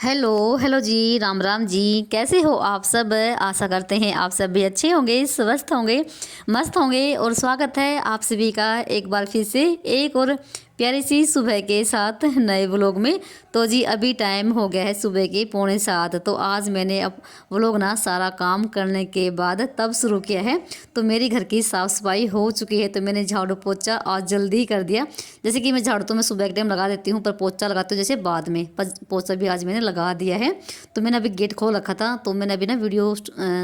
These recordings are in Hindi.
हेलो हेलो जी, राम राम जी। कैसे हो आप सब? आशा करते हैं आप सब भी अच्छे होंगे, स्वस्थ होंगे, मस्त होंगे। और स्वागत है आप सभी का एक बार फिर से एक और प्यारी सी सुबह के साथ नए व्लॉग में। तो जी अभी टाइम हो गया है सुबह के 6:45। तो आज मैंने अब व्लॉग ना सारा काम करने के बाद तब शुरू किया है। तो मेरी घर की साफ़ सफाई हो चुकी है, तो मैंने झाड़ू पोछा आज जल्दी ही कर दिया। जैसे कि मैं झाड़ू तो मैं सुबह के टाइम लगा देती हूँ, पर पोछा लगाती हूँ जैसे बाद में। पर पोछा भी आज मैंने लगा दिया है। तो मैंने अभी गेट खोल रखा था, तो मैंने अभी ना वीडियो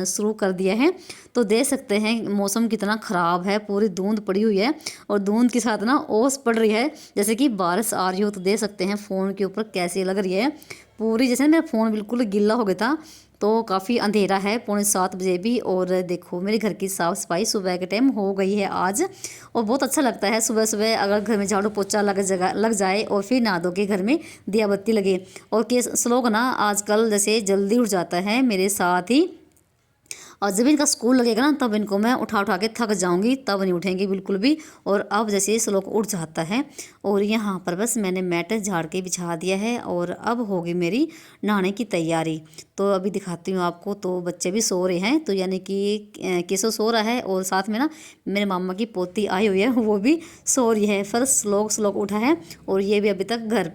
शुरू कर दिया है। तो देख सकते हैं मौसम कितना ख़राब है, पूरी धुंध पड़ी हुई है और धुंध के साथ ना ओस पड़ रही है जैसे कि बारिश आ रही हो। तो देख सकते हैं फ़ोन के ऊपर कैसी लग रही है पूरी, जैसे मेरा फ़ोन बिल्कुल गीला हो गया था। तो काफ़ी अंधेरा है, 6:45 भी। और देखो मेरे घर की साफ़ सफाई सुबह के टाइम हो गई है आज। और बहुत अच्छा लगता है सुबह सुबह अगर घर में झाड़ू पोछा लग जाए और फिर नहा धो के घर में दिया बत्ती लगे। और केस लोग ना आजकल जैसे जल्दी उठ जाता है मेरे साथ ही, और जब इनका स्कूल लगेगा ना तब इनको मैं उठा उठा के थक जाऊंगी, तब नहीं उठेंगे बिल्कुल भी। और अब जैसे ये श्लोक उठ जाता है। और यहाँ पर बस मैंने मैट झाड़ के बिछा दिया है और अब होगी मेरी नहाने की तैयारी। तो अभी दिखाती हूँ आपको। तो बच्चे भी सो रहे हैं, तो यानी कि केसो सो रहा है और साथ में ना मेरे मामा की पोती आई हुई है, वो भी सो रही है। फिर श्लोक उठा है और ये भी अभी तक घर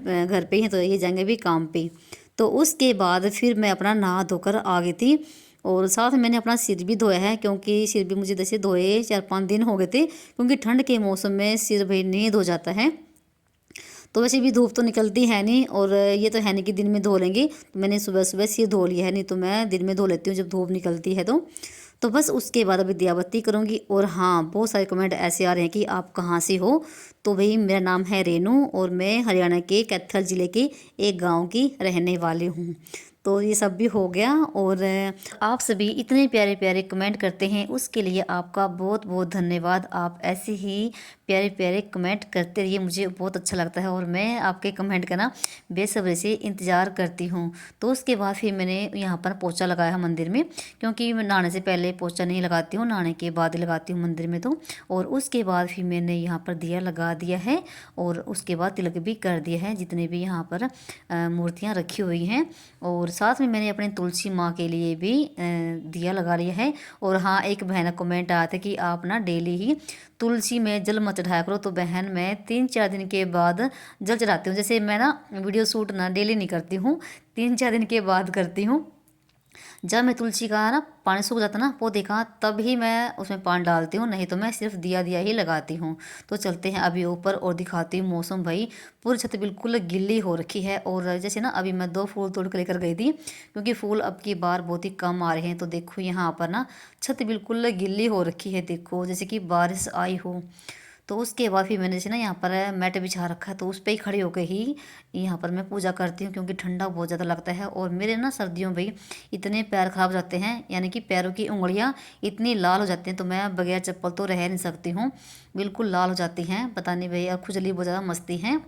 पे ही हैं, तो ये जाएंगे भी काम पे। तो उसके बाद फिर मैं अपना नहा धोकर आ गई थी। और साथ में मैंने अपना सिर भी धोया है, क्योंकि सिर भी मुझे जैसे धोए 4-5 दिन हो गए थे, क्योंकि ठंड के मौसम में सिर भाई नहीं धो जाता है। तो वैसे भी धूप तो निकलती है नहीं, और ये तो है नहीं कि दिन में धो लेंगे। तो मैंने सुबह सुबह सिर धो लिया है, नहीं तो मैं दिन में धो लेती हूँ जब धूप निकलती है तो बस उसके बाद अभी दिया बत्ती करूँगी। और हाँ, बहुत सारे कमेंट ऐसे आ रहे हैं कि आप कहाँ से हो। तो भाई मेरा नाम है रेनू और मैं हरियाणा के कैथल ज़िले के एक गांव की रहने वाली हूँ। तो ये सब भी हो गया। और आप सभी इतने प्यारे प्यारे कमेंट करते हैं, उसके लिए आपका बहुत बहुत धन्यवाद। आप ऐसे ही प्यारे प्यारे कमेंट करते रहिए, मुझे बहुत अच्छा लगता है और मैं आपके कमेंट का ना बेसब्री से इंतज़ार करती हूँ। तो उसके बाद फिर मैंने यहाँ पर पोछा लगाया है मंदिर में, क्योंकि मैं नहाने से पहले पोछा नहीं लगाती हूँ, नहाने के बाद ही लगाती हूँ मंदिर में। तो और उसके बाद फिर मैंने यहाँ पर दिया लगा दिया है और उसके बाद तिलक भी कर दिया है, जितने भी यहाँ पर मूर्तियाँ रखी हुई हैं। और साथ में मैंने अपने तुलसी माँ के लिए भी दिया लगा लिया है। और हाँ, एक बहन का कमेंट आया था कि आप ना डेली ही तुलसी में जल मत चढ़ाया करो। तो बहन मैं 3-4 दिन के बाद जल चढ़ाती हूँ। जैसे मैं ना वीडियो शूट ना डेली नहीं करती हूँ, 3-4 दिन के बाद करती हूँ। जब मैं तुलसी का ना पानी सूख जाता ना पौधे का, तब ही मैं उसमें पानी डालती हूँ, नहीं तो मैं सिर्फ दिया दिया ही लगाती हूँ। तो चलते हैं अभी ऊपर और दिखाती हूँ मौसम। भाई पूरी छत बिल्कुल गिल्ली हो रखी है। और जैसे ना अभी मैं 2 फूल तोड़ कर लेकर गई थी, क्योंकि फूल अब की बार बहुत ही कम आ रहे हैं। तो देखो यहाँ पर ना छत बिल्कुल गिल्ली हो रखी है, देखो जैसे कि बारिश आई हो। तो उसके बाद फिर मैंने जैसे ना यहाँ पर मैट बिछा रखा है, तो उस पर ही खड़े होकर ही यहाँ पर मैं पूजा करती हूँ, क्योंकि ठंडा बहुत ज़्यादा लगता है। और मेरे ना सर्दियों में भाई इतने पैर खराब हो जाते हैं, यानी कि पैरों की उंगलियाँ इतनी लाल हो जाती हैं, तो मैं बगैर चप्पल तो रह नहीं सकती हूँ, बिल्कुल लाल हो जाती हैं। पता नहीं भैया, खुजली बहुत ज़्यादा मस्ती है।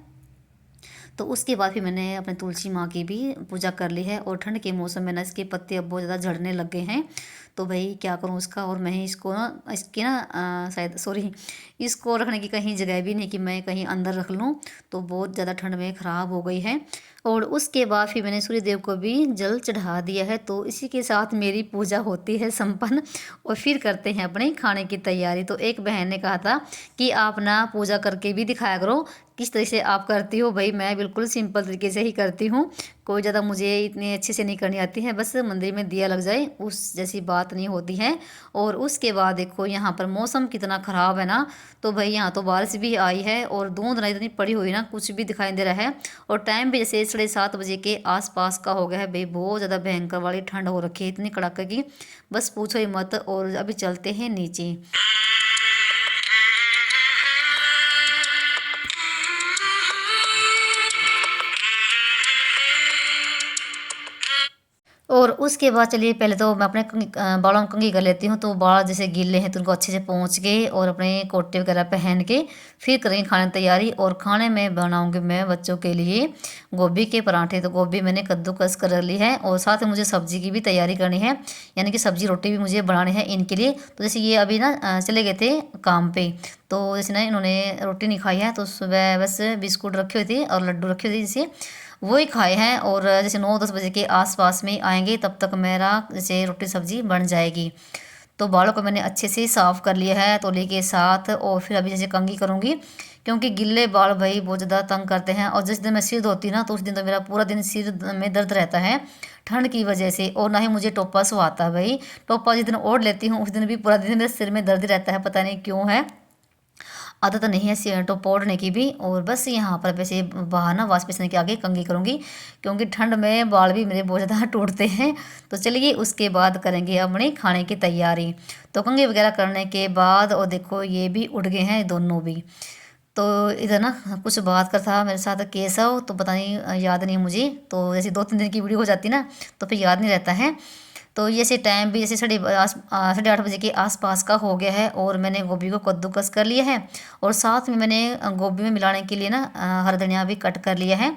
तो उसके बाद फिर मैंने अपने तुलसी माँ की भी पूजा कर ली है। और ठंड के मौसम में ना इसके पत्ते अब बहुत ज़्यादा झड़ने लग गए हैं, तो भाई क्या करूँ उसका। और मैं इसको ना इसकी ना शायद सॉरी, इसको रखने की कहीं जगह भी नहीं कि मैं कहीं अंदर रख लूँ, तो बहुत ज़्यादा ठंड में ख़राब हो गई है। और उसके बाद फिर मैंने सूर्य देव को भी जल चढ़ा दिया है। तो इसी के साथ मेरी पूजा होती है संपन्न, और फिर करते हैं अपने खाने की तैयारी। तो एक बहन ने कहा था कि आप ना पूजा करके भी दिखाया करो किस तरह से आप करती हो। भाई मैं बिल्कुल सिंपल तरीके से ही करती हूँ, कोई ज़्यादा मुझे इतनी अच्छे से नहीं करनी आती है, बस मंदिर में दिया लग जाए उस जैसी बात नहीं होती है। और उसके बाद देखो यहाँ पर मौसम कितना ख़राब है ना। तो भाई यहाँ तो बारिश भी आई है और धुंध ना इतनी पड़ी हुई ना, कुछ भी दिखाई दे रहा है। और टाइम भी जैसे 7:30 बजे के आसपास का हो गया है। भाई बहुत ज़्यादा भयंकर वाली ठंड हो रखी है, इतनी कड़ाके की बस पूछो ही मत। और अभी चलते हैं नीचे। और उसके बाद चलिए पहले तो मैं अपने बालों में कंघी कर लेती हूँ। तो बाल जैसे गीले हैं तो उनको अच्छे से पोंछ के और अपने कोटे वगैरह पहन के फिर करेंगे खाने की तैयारी। और खाने में बनाऊँगी मैं बच्चों के लिए गोभी के पराठे। तो गोभी मैंने कद्दूकस कर ली है और साथ में मुझे सब्जी की भी तैयारी करनी है, यानी कि सब्जी रोटी भी मुझे बनानी है इनके लिए। तो जैसे ये अभी ना चले गए थे काम पे, तो जैसे ना इन्होंने रोटी नहीं खाई है, तो सुबह बस बिस्कुट रखे हुए थे और लड्डू रखे हुए थे, जैसे वो ही खाए हैं। और जैसे 9-10 बजे के आसपास में आएंगे तब तक मेरा जैसे रोटी सब्जी बन जाएगी। तो बालों को मैंने अच्छे से साफ़ कर लिया है तौलिए के साथ। और फिर अभी जैसे कंघी करूँगी, क्योंकि गिल्ले बाल भाई बहुत ज़्यादा तंग करते हैं। और जिस दिन मैं सिर धोती ना तो उस दिन तो मेरा पूरा दिन सिर में दर्द रहता है ठंड की वजह से। और ना ही मुझे टोपा सुहाता है भाई। टोपा जिस दिन ओढ़ लेती हूँ उस दिन भी पूरा दिन मेरे सिर में दर्द रहता है, पता नहीं क्यों है। आदत नहीं है टोपा ओढ़ने की भी। और बस यहाँ पर वैसे बाहर ना वॉश बेसिन के आगे कंघी करूँगी, क्योंकि ठंड में बाल भी मेरे बहुत ज़्यादा टूटते हैं। तो चलिए उसके बाद करेंगे अपने खाने की तैयारी। तो कंघी वगैरह करने के बाद और देखो ये भी उठ गए हैं दोनों भी। तो इधर ना कुछ बात कर था मेरे साथ केशव, तो पता नहीं याद नहीं मुझे। तो जैसे 2-3 दिन की वीडियो हो जाती ना तो फिर याद नहीं रहता है। तो ये से टाइम भी जैसे 8:30 बजे के आसपास का हो गया है। और मैंने गोभी को कद्दूकस कर लिया है। और साथ में मैंने गोभी में मिलाने के लिए ना हरा धनिया भी कट कर लिया है।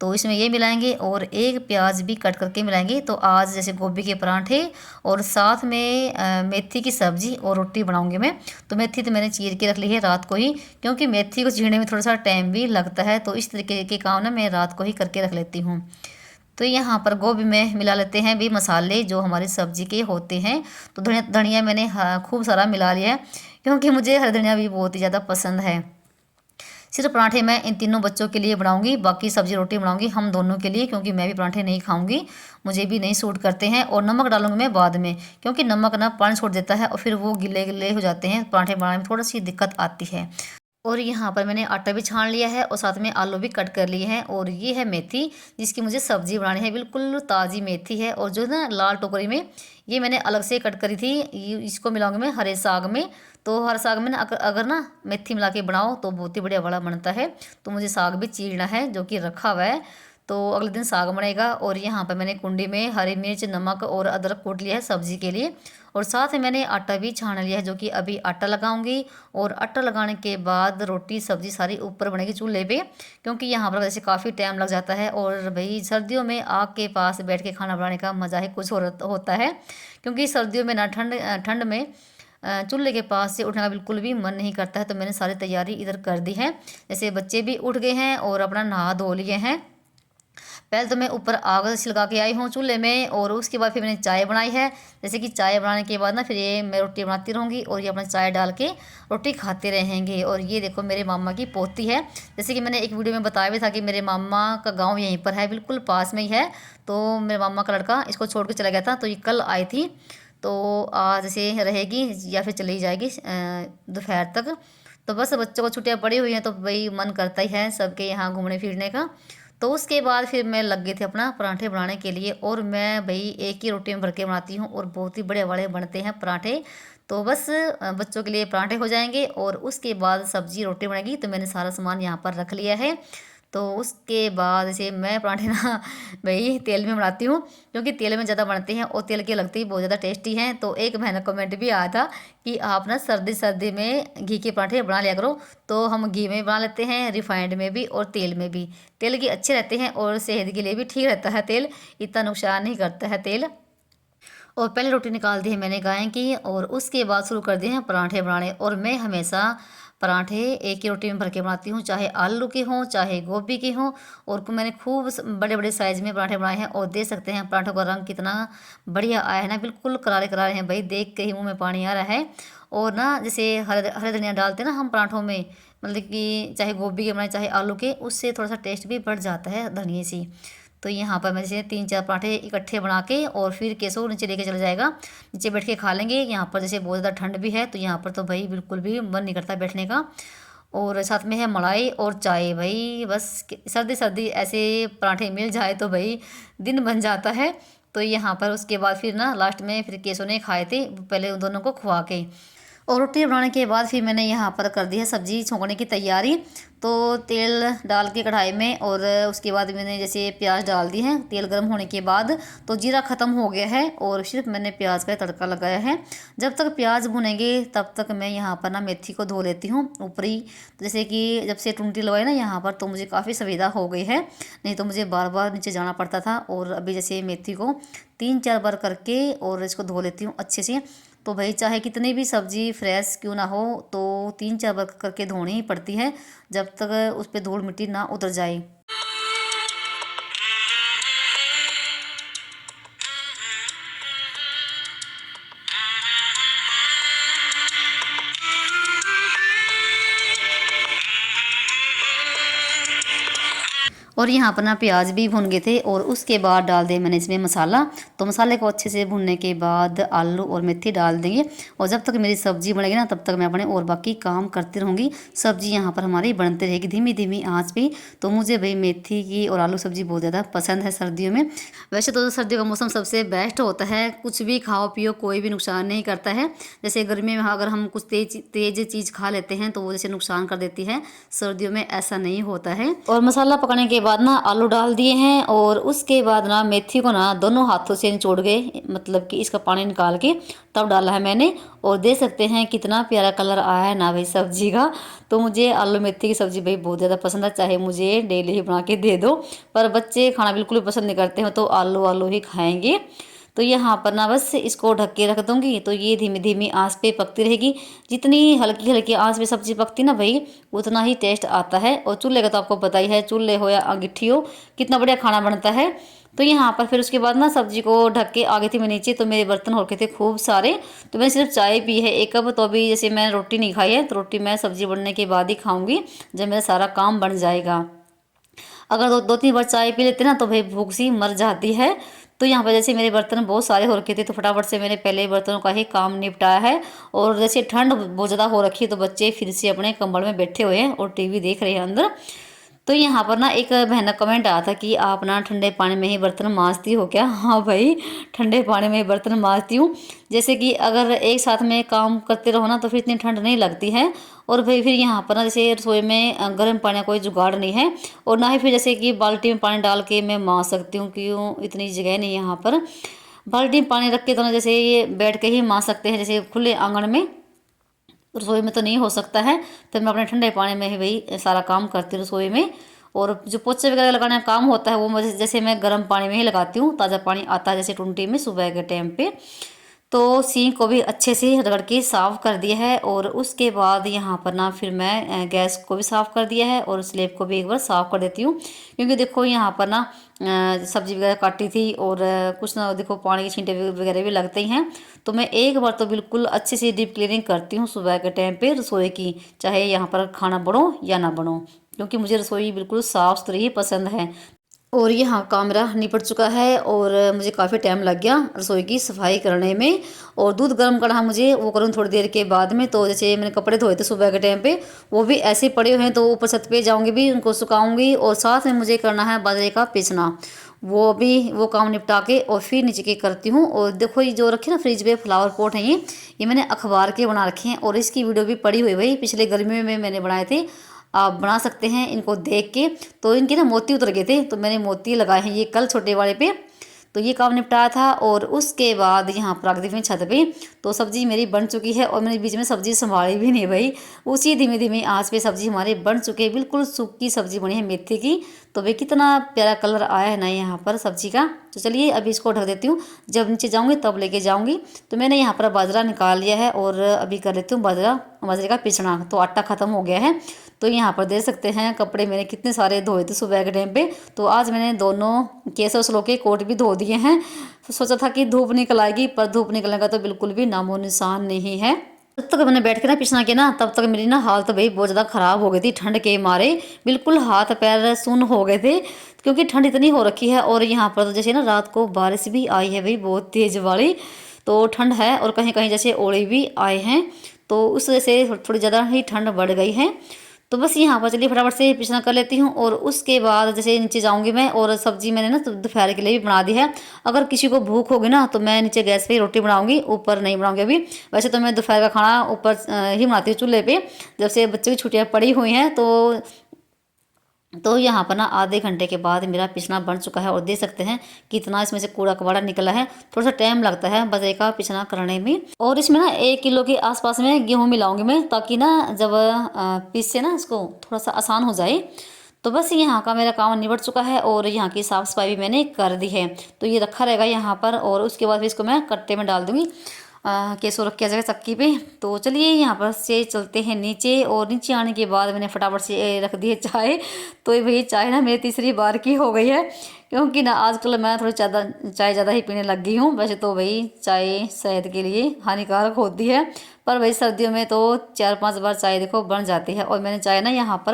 तो इसमें ये मिलाएंगे और एक प्याज भी कट करके मिलाएंगे। तो आज जैसे गोभी के पराठे और साथ में मेथी की सब्ज़ी और रोटी बनाऊंगी मैं। तो मेथी तो मैंने चीर के रख ली है रात को ही, क्योंकि मेथी को चीरने में थोड़ा सा टाइम भी लगता है। तो इस तरीके के काम ना मैं रात को ही करके रख लेती हूँ। तो यहाँ पर गोभी में मिला लेते हैं भी मसाले जो हमारी सब्ज़ी के होते हैं। तो धनिया मैंने खूब सारा मिला लिया है, क्योंकि मुझे हरा धनिया भी बहुत ही ज़्यादा पसंद है। सिर्फ पराठे मैं इन तीनों बच्चों के लिए बनाऊंगी, बाकी सब्जी रोटी बनाऊंगी हम दोनों के लिए, क्योंकि मैं भी पराठे नहीं खाऊंगी, मुझे भी नहीं सूट करते हैं। और नमक डालूंगी मैं बाद में, क्योंकि नमक ना पानी छोड़ देता है और फिर वो गिले गिले हो जाते हैं, पराठे बनाने में थोड़ी सी दिक्कत आती है। और यहाँ पर मैंने आटा भी छान लिया है और साथ में आलू भी कट कर लिए हैं। और ये है मेथी जिसकी मुझे सब्जी बनानी है, बिल्कुल ताज़ी मेथी है। और जो ना लाल टोकरी में ये मैंने अलग से कट करी थी, इसको मिलाऊंगी मैं हरे साग में। तो हर साग में ना अगर ना मेथी मिला के बनाओ तो बहुत ही बढ़िया बड़ा बनता है। तो मुझे साग भी चीरना है जो कि रखा हुआ है, तो अगले दिन साग बनेगा। और यहाँ पर मैंने कुंडी में हरी मिर्च नमक और अदरक कूट लिया है सब्जी के लिए। और साथ में मैंने आटा भी छान लिया है, जो कि अभी आटा लगाऊंगी। और आटा लगाने के बाद रोटी सब्जी सारी ऊपर बनेगी चूल्हे पे, क्योंकि यहाँ पर वैसे काफ़ी टाइम लग जाता है। और भाई सर्दियों में आग के पास बैठ के खाना बनाने का मज़ा ही कुछ होता है, क्योंकि सर्दियों में ना ठंड में चूल्हे के पास से उठने का बिल्कुल भी मन नहीं करता है। तो मैंने सारी तैयारी इधर कर दी है। जैसे बच्चे भी उठ गए हैं और अपना नहा धो लिए हैं। पहले तो मैं ऊपर आग लगा के आई हूँ चूल्हे में, और उसके बाद फिर मैंने चाय बनाई है। जैसे कि चाय बनाने के बाद ना फिर ये मैं रोटी बनाती रहूँगी और ये अपना चाय डाल के रोटी खाते रहेंगे। और ये देखो मेरे मामा की पोती है। जैसे कि मैंने एक वीडियो में बताया भी था कि मेरे मामा का गाँव यहीं पर है, बिल्कुल पास में ही है। तो मेरे मामा का लड़का इसको छोड़ के चला गया था, तो ये कल आई थी। तो आज जैसे रहेगी या फिर चली जाएगी दोपहर तक। तो बस बच्चों को छुट्टियाँ पड़ी हुई हैं तो भाई मन करता ही है सबके यहाँ घूमने फिरने का। तो उसके बाद फिर मैं लग गई थी अपना पराठे बनाने के लिए। और मैं भाई एक ही रोटी में भर के बनाती हूँ और बहुत ही बड़े बड़े बनते हैं पराठे। तो बस बच्चों के लिए पराठे हो जाएंगे और उसके बाद सब्जी रोटी बनेगी। तो मैंने सारा सामान यहाँ पर रख लिया है। तो उसके बाद जैसे मैं पराठे ना भाई तेल में बनाती हूँ, क्योंकि तेल में ज़्यादा बनते हैं और तेल के लगते ही बहुत ज़्यादा टेस्टी हैं। तो एक मैंने कमेंट भी आया था कि आप ना सर्दी सर्दी में घी के पराठे बना लिया करो। तो हम घी में बना लेते हैं, रिफाइंड में भी और तेल में भी। तेल के अच्छे रहते हैं और सेहत के लिए भी ठीक रहता है तेल, इतना नुकसान नहीं करता है तेल। और पहले रोटी निकाल दी है मैंने गाय की, और उसके बाद शुरू कर दिए हैं पराठे बनाने। और मैं हमेशा पराठे एक ही रोटी में भर के बनाती हूँ, चाहे आलू के हों चाहे गोभी के हों। और मैंने खूब बड़े बड़े साइज़ में पराठे बनाए हैं। और देख सकते हैं पराठों का रंग कितना बढ़िया आया है ना, बिल्कुल करारे करारे हैं भाई, देख के ही मुँह में पानी आ रहा है। और ना जैसे हरे धनिया डालते हैं ना हम पराठों में, मतलब कि चाहे गोभी के बनाए चाहे आलू के, उससे थोड़ा सा टेस्ट भी बढ़ जाता है धनिए से। तो यहाँ पर मैं जैसे 3-4 पराठे इकट्ठे बना के और फिर केसो नीचे लेके चला जाएगा, नीचे बैठ के खा लेंगे। यहाँ पर जैसे बहुत ज़्यादा ठंड भी है तो यहाँ पर तो भाई बिल्कुल भी मन नहीं करता बैठने का। और साथ में है मलाई और चाय, भाई बस सर्दी सर्दी ऐसे पराठे मिल जाए तो भाई दिन बन जाता है। तो यहाँ पर उसके बाद फिर ना लास्ट में फिर केसो ने खाए थे पहले उन दोनों को खुआ के। और रोटी बनाने के बाद फिर मैंने यहाँ पर कर दी है सब्ज़ी छोंकने की तैयारी। तो तेल डाल के कढ़ाई में, और उसके बाद मैंने जैसे प्याज डाल दी है तेल गर्म होने के बाद। तो जीरा ख़त्म हो गया है और सिर्फ मैंने प्याज का तड़का लगाया है। जब तक प्याज भुनेंगे तब तक मैं यहाँ पर ना मेथी को धो लेती हूँ ऊपरी। तो जैसे कि जब से टुंटी लगाई ना यहाँ पर तो मुझे काफ़ी सुविधा हो गई है, नहीं तो मुझे बार बार नीचे जाना पड़ता था। और अभी जैसे मेथी को 3-4 बार करके और इसको धो लेती हूँ अच्छे से। तो भाई चाहे कितनी भी सब्ज़ी फ्रेश क्यों ना हो तो 3-4 बार करके धोनी ही पड़ती है, जब तक उस पर धूल मिट्टी ना उतर जाए। और यहाँ पर ना प्याज भी भुन गए थे और उसके बाद डाल दिया मैंने इसमें मसाला। तो मसाले को अच्छे से भुनने के बाद आलू और मेथी डाल देंगे और जब तक मेरी सब्ज़ी बनेगी ना तब तक मैं अपने और बाकी काम करती रहूँगी। सब्ज़ी यहाँ पर हमारी बनती रहेगी धीमी धीमी आँच पे। तो मुझे भाई मेथी की और आलू सब्ज़ी बहुत ज़्यादा पसंद है सर्दियों में। वैसे तो सर्दियों का मौसम सबसे बेस्ट होता है, कुछ भी खाओ पियो कोई भी नुकसान नहीं करता है। जैसे गर्मी में अगर हम कुछ तेज चीज़ खा लेते हैं तो वो जैसे नुकसान कर देती है, सर्दियों में ऐसा नहीं होता है। और मसाला पकाने के बाद ना आलू डाल दिए हैं और उसके बाद ना मेथी को ना दोनों हाथों से निचोड़ गए, मतलब कि इसका पानी निकाल के तब डाला है मैंने। और देख सकते हैं कितना प्यारा कलर आया है ना भाई सब्जी का। तो मुझे आलू मेथी की सब्ज़ी भाई बहुत ज़्यादा पसंद है, चाहे मुझे डेली ही बना के दे दो, पर बच्चे खाना बिल्कुल भी पसंद नहीं करते हैं तो आलू आलू ही खाएंगे। तो यहाँ पर ना बस इसको ढक के रख दूँगी तो ये धीमी धीमी आंच पे पकती रहेगी। जितनी हल्की हल्की आंच पे सब्ज़ी पकती ना भाई उतना ही टेस्ट आता है। और चूल्हे का तो आपको पता ही है, चूल्हे हो या अंगीठी हो कितना बढ़िया खाना बनता है। तो यहाँ पर फिर उसके बाद ना सब्जी को ढक के आ गई थी मैं नीचे, तो मेरे बर्तन हो गए थे खूब सारे। तो मैंने सिर्फ चाय पी है 1 कप, तो अभी जैसे मैंने रोटी नहीं खाई है तो रोटी मैं सब्जी बनने के बाद ही खाऊंगी जब मेरा सारा काम बन जाएगा। अगर दो तीन बार चाय पी लेते ना तो भाई भूख सी मर जाती है। तो यहाँ पर जैसे मेरे बर्तन बहुत सारे हो रखे थे तो फटाफट से मैंने पहले बर्तनों का ही काम निपटाया है। और जैसे ठंड बहुत ज़्यादा हो रखी है तो बच्चे फिर से अपने कंबल में बैठे हुए हैं और टीवी देख रहे हैं अंदर। तो यहाँ पर ना एक बहन का कमेंट आया था कि आप ना ठंडे पानी में ही बर्तन मांजती हो क्या? हाँ भाई, ठंडे पानी में ही बर्तन मांजती हूँ। जैसे कि अगर एक साथ में काम करते रहो ना तो फिर इतनी ठंड नहीं लगती है। और भाई फिर यहाँ पर ना जैसे रसोई में गर्म पानी का कोई जुगाड़ नहीं है और ना ही फिर जैसे कि बाल्टी में पानी डाल के मैं मांज सकती हूँ, क्यों इतनी जगह नहीं है यहाँ पर। बाल्टी में पानी रख के तो ना जैसे ये बैठ के ही मांज सकते हैं, जैसे खुले आंगन में, रसोई में तो नहीं हो सकता है। तो मैं अपने ठंडे पानी में ही भाई सारा काम करती हूँ रसोई में। और जो पोछे वगैरह लगाने का काम होता है वो मुझे जैसे मैं गर्म पानी में ही लगाती हूँ, ताज़ा पानी आता है जैसे टुंटी में सुबह के टाइम पे। तो सिंक को भी अच्छे से रगड़ के साफ़ कर दिया है। और उसके बाद यहाँ पर ना फिर मैं गैस को भी साफ़ कर दिया है और स्लेब को भी एक बार साफ़ कर देती हूँ, क्योंकि देखो यहाँ पर ना सब्जी वगैरह काटी थी और कुछ ना देखो पानी के छींटे वगैरह भी लगते ही हैं। तो मैं एक बार तो बिल्कुल अच्छे से डीप क्लीनिंग करती हूँ सुबह के टाइम पे रसोई की, चाहे यहाँ पर खाना बनो या ना बनो, क्योंकि मुझे रसोई बिल्कुल साफ़ सुथरी ही पसंद है। और यहाँ काम मेरा निपट चुका है और मुझे काफ़ी टाइम लग गया रसोई की सफाई करने में। और दूध गर्म करना मुझे वो करूँ थोड़ी देर के बाद में। तो जैसे मैंने कपड़े धोए थे सुबह के टाइम पे वो भी ऐसे ही पड़े हुए हैं, तो ऊपर छत पे जाऊंगी भी उनको सुखाऊंगी। और साथ में मुझे करना है बाजरे का पिसना, वो काम निपटा के और फिर नीचे के करती हूँ। और देखो ये जो रखे ना फ्रिज पे फ्लावर पॉट है, ये मैंने अखबार के बना रखे हैं और इसकी वीडियो भी पड़ी हुई भाई, पिछले गर्मियों में मैंने बनाए थे, आप बना सकते हैं इनको देख के। तो इनके ना मोती उतर गए थे तो मैंने मोती लगाए हैं ये कल छोटे वाले पे। तो ये काम निपटाया था और उसके बाद यहाँ पर रख दी मैं छत पे। तो सब्ज़ी मेरी बन चुकी है और मैंने बीच में सब्ज़ी संभाली भी नहीं भाई, उसी धीमी धीमी आंच पे सब्ज़ी हमारी बन चुकी है। बिल्कुल सूखी सब्ज़ी बनी है मेथी की। तो भाई कितना प्यारा कलर आया है ना यहाँ पर सब्ज़ी का। तो चलिए अभी इसको ढक देती हूँ, जब नीचे जाऊँगी तब लेके जाऊँगी। तो मैंने यहाँ पर बाजरा निकाल लिया है और अभी कर लेती हूँ बाजरे का पिसना। तो आटा ख़त्म हो गया है। तो यहाँ पर देख सकते हैं कपड़े मैंने कितने सारे धोए थे सुबह के टाइम पे। तो आज मैंने दोनों केसर स्लो के कोट भी धो दिए हैं। तो सोचा था कि धूप निकल आएगी, पर धूप निकलने का तो बिल्कुल भी नामो निशान नहीं है। जब तक मैंने बैठ के ना पिसना किया ना तब तक मेरी ना हालत भाई बहुत ज़्यादा ख़राब हो गई थी ठंड के मारे। बिल्कुल हाथ पैर सुन्न हो गए थे, क्योंकि ठंड इतनी हो रखी है। और यहाँ पर तो जैसे ना रात को बारिश भी आई है भाई बहुत तेज़ वाली, तो ठंड है और कहीं कहीं जैसे ओले भी आए हैं। तो उस वजह से थोड़ी ज़्यादा ही ठंड बढ़ गई है। तो बस यहाँ पर चलिए फटाफट से पिसना कर लेती हूँ। और उसके बाद जैसे नीचे जाऊँगी मैं, और सब्ज़ी मैंने ना दोपहर के लिए भी बना दी है। अगर किसी को भूख होगी ना तो मैं नीचे गैस पे ही रोटी बनाऊँगी, ऊपर नहीं बनाऊँगी अभी। वैसे तो मैं दोपहर का खाना ऊपर ही बनाती हूँ चूल्हे पे, जब से बच्चों की छुट्टियाँ पड़ी हुई हैं। तो यहाँ पर ना आधे घंटे के बाद मेरा पिसना बन चुका है और देख सकते हैं कितना इसमें से कूड़ा कबाड़ा निकला है। थोड़ा सा टाइम लगता है बाजरे का पिसना करने में। और इसमें ना 1 किलो के आसपास में गेहूँ मिलाऊंगी मैं, ताकि ना जब पीसे ना इसको थोड़ा सा आसान हो जाए। तो बस यहाँ का मेरा काम निबट चुका है और यहाँ की साफ़ सफाई भी मैंने कर दी है। तो ये रखा रहेगा यहाँ पर और उसके बाद फिर इसको मैं कट्टे में डाल दूँगी, केसो रख किया जाएगा चक्की पे। तो चलिए यहाँ पर से चलते हैं नीचे। और नीचे आने के बाद मैंने फटाफट से रख दी है चाय। तो ये भाई चाय ना मेरी तीसरी बार की हो गई है, क्योंकि ना आजकल मैं थोड़ी चाय ज़्यादा ही पीने लग गई हूँ। वैसे तो भाई चाय सेहत के लिए हानिकारक होती है, पर भाई सर्दियों में तो 4-5 बार चाय देखो बन जाती है। और मैंने चाय ना यहाँ पर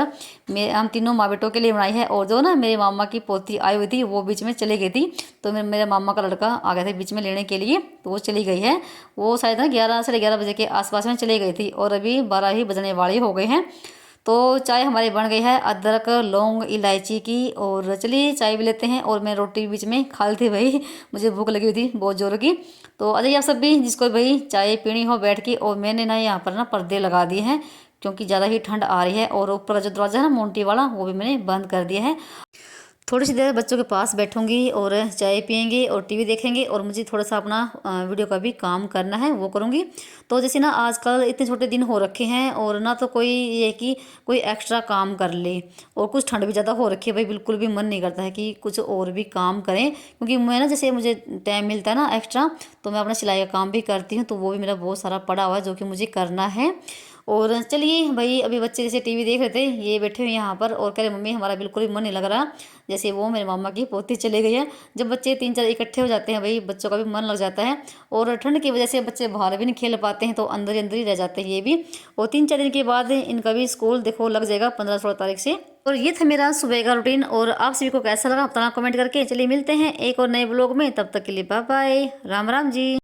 हम तीनों माँ बेटों के लिए बनाई है। और जो ना मेरे मामा की पोती आई हुई थी वो बीच में चली गई थी, तो मेरे मामा का लड़का आ गया था बीच में लेने के लिए, तो वो चली गई है। वो शायद ना 11 साढ़े 11 बजे के आसपास में चली गई थी और अभी 12 ही बजने वाले हो गए हैं। तो चाय हमारी बन गई है अदरक लौंग इलायची की। और चलिए चाय भी लेते हैं। और मैं रोटी बीच में खा ली थी भाई, मुझे भूख लगी हुई थी बहुत जोर की। तो आ जाइए आप सब भी जिसको भाई चाय पीनी हो बैठ के। और मैंने ना यहाँ पर ना पर्दे लगा दिए हैं क्योंकि ज़्यादा ही ठंड आ रही है। और ऊपर का जो दरवाज़ा है ना मोंटी वाला, वो भी मैंने बंद कर दिया है। थोड़ी सी देर बच्चों के पास बैठूंगी और चाय पियेंगे और टीवी देखेंगे। और मुझे थोड़ा सा अपना वीडियो का भी काम करना है, वो करूंगी। तो जैसे ना आजकल इतने छोटे दिन हो रखे हैं और ना तो कोई ये कि कोई एक्स्ट्रा काम कर ले, और कुछ ठंड भी ज़्यादा हो रखी है भाई, बिल्कुल भी मन नहीं करता है कि कुछ और भी काम करें। क्योंकि मैं ना जैसे मुझे टाइम मिलता है ना एक्स्ट्रा, तो मैं अपना सिलाई का काम भी करती हूँ, तो वो भी मेरा बहुत सारा पड़ा हुआ है जो कि मुझे करना है। और चलिए भाई अभी बच्चे जैसे टीवी देख रहे थे, ये बैठे हुए यहाँ पर और कह रहे मम्मी हमारा बिल्कुल भी मन नहीं लग रहा। जैसे वो मेरे मामा की पोती चली गई है। जब बच्चे 3-4 इकट्ठे हो जाते हैं भाई, बच्चों का भी मन लग जाता है। और ठंड की वजह से बच्चे बाहर भी नहीं खेल पाते हैं, तो अंदर ही अंदर ही रह जाते हैं ये भी। और 3-4 दिन के बाद इनका भी स्कूल देखो लग जाएगा 15-16 तारीख से। और ये था मेरा सुबह का रूटीन। और आप सभी को कैसा लगा बताना कमेंट करके। चलिए मिलते हैं एक और नए ब्लॉग में, तब तक के लिए बाय बाय, राम राम जी।